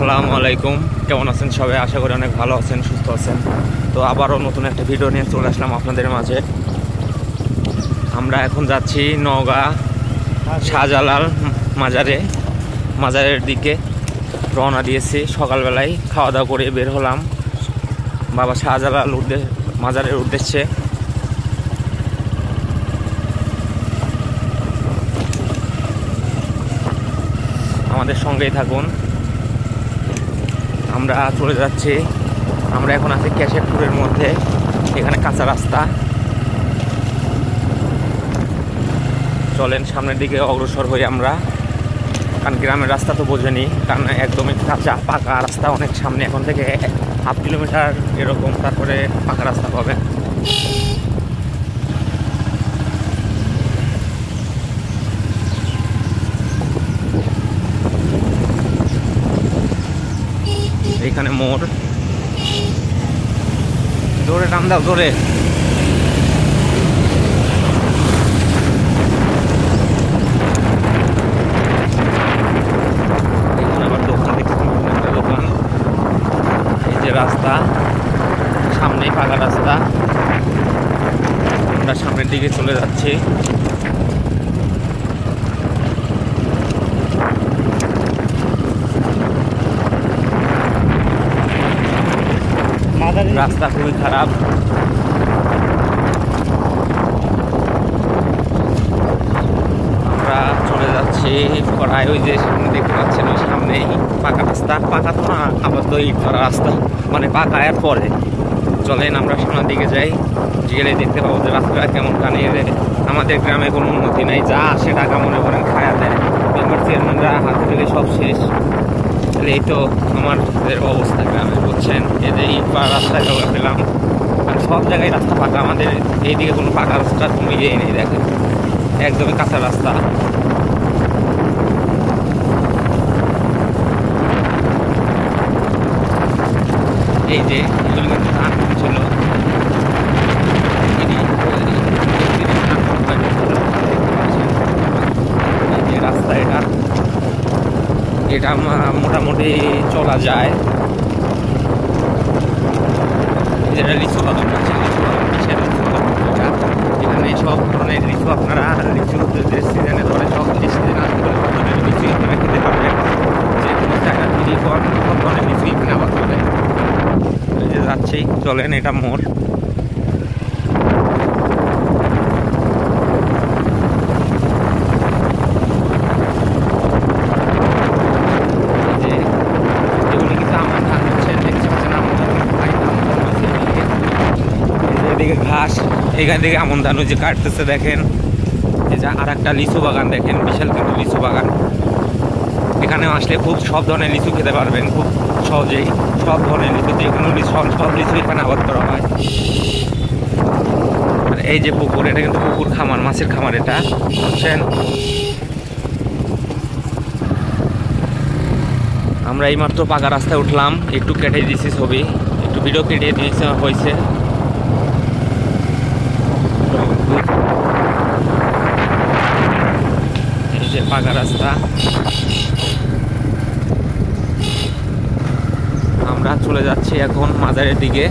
আসসালামু আলাইকুম, কেমন আছেন সবাই? আশা করি অনেক ভালো আছেন, সুস্থ আছেন। তো আবারও নতুন একটা ভিডিও নিয়ে চলে আসলাম আপনাদের মাঝে। আমরা এখন যাচ্ছি নওগাঁ শাহজালাল মাজারের দিকে রওনা দিয়েছি। সকালবেলায় খাওয়া দাওয়া করে বের হলাম বাবা শাহজালাল মাজারের উদ্দেশ্যে। আমাদের সঙ্গেই থাকুন, আমরা চলে যাচ্ছি। আমরা এখন আছি কেশবপুরের মধ্যে, এখানে কাঁচা রাস্তা। চলেন সামনের দিকে অগ্রসর হই আমরা, কারণ গ্রামের রাস্তা তো বোঝেনি, কারণ একদমই কাঁচা পাকা রাস্তা। অনেক সামনে, এখন থেকে হাফ কিলোমিটার এরকম, তারপরে পাকা রাস্তা পাবে। এখানে মোড়, জোরে টান দাও, জোরে। এখানে আবার দোকান দেখছি, একটা দোকান। এই যে রাস্তা, সামনেই পাকা রাস্তা। আমরা সামনের দিকে চলে যাচ্ছি। রাস্তা খুবই খারাপ। আমরা চলে যাচ্ছি প্রায়, ওই যে সামনে দেখতে পাচ্ছেন, ওই সামনেই পাকা রাস্তা। পাকা তো না, আবার তো ইট করা রাস্তা, মানে পাকা এর পরে। চলেন আমরা সামনের দিকে যাই, গেলে দেখতে পাবো যে রাস্তাটা কেমন। কানে আমাদের গ্রামে কোনো উন্নতি নাই, যা আসে টাকা মনে করেন খায়া দেয়। মেম্বার চেয়ারম্যানরা হাতে থেকে সব শেষ। এই তো আমাদের অবস্থা গ্রামে, বুঝছেন। এই যে ইট পাকা রাস্তায় পেলাম, আর সব জায়গায় রাস্তা পাকা। আমাদের এইদিকে কোনো পাকা রাস্তা তুমি ইয়েই নেই, দেখেন একদমই কাঁচা রাস্তা। এই যে এগুলো কিন্তু ধান ছিল, এই যে রাস্তা, এটা মোটামুটি চলা যায়। যেটা লিচু বাগান আছে, এখানে সব ধরনের লিচু, আপনারা লিচু যে সিজনে ধরে সব সিজনে লিচু এখানে খেতে পারবেন। যে কোনো জায়গা থেকে সব ধরনের লিচু এখানে আবার চলে। এই যে যাচ্ছি, চলেন, এটা মোড়। ঘাস, এখান থেকে আমন ধান যে কাটতেছে, দেখেন। এই যে আর একটা লিচু বাগান দেখেন, বিশাল কিন্তু লিচু বাগান। এখানে আসলে খুব সব ধরনের লিচু খেতে পারবেন খুব সহজেই। সব ধরনের লিচু, যে কোনো সব লিচু এখানে আবাদ করা হয়। আর এই যে পুকুর, এটা কিন্তু পুকুর খামার, মাছের খামার এটা, বুঝছেন। আমরা এইমাত্র পাকা রাস্তায় উঠলাম, একটু কেটে দিয়েছি ছবি, একটু ভিডিও কেটে দিয়েছে হয়েছে। এই যে পাকা রাস্তা, আমরা চলে যাচ্ছি এখন মাজারের দিকে।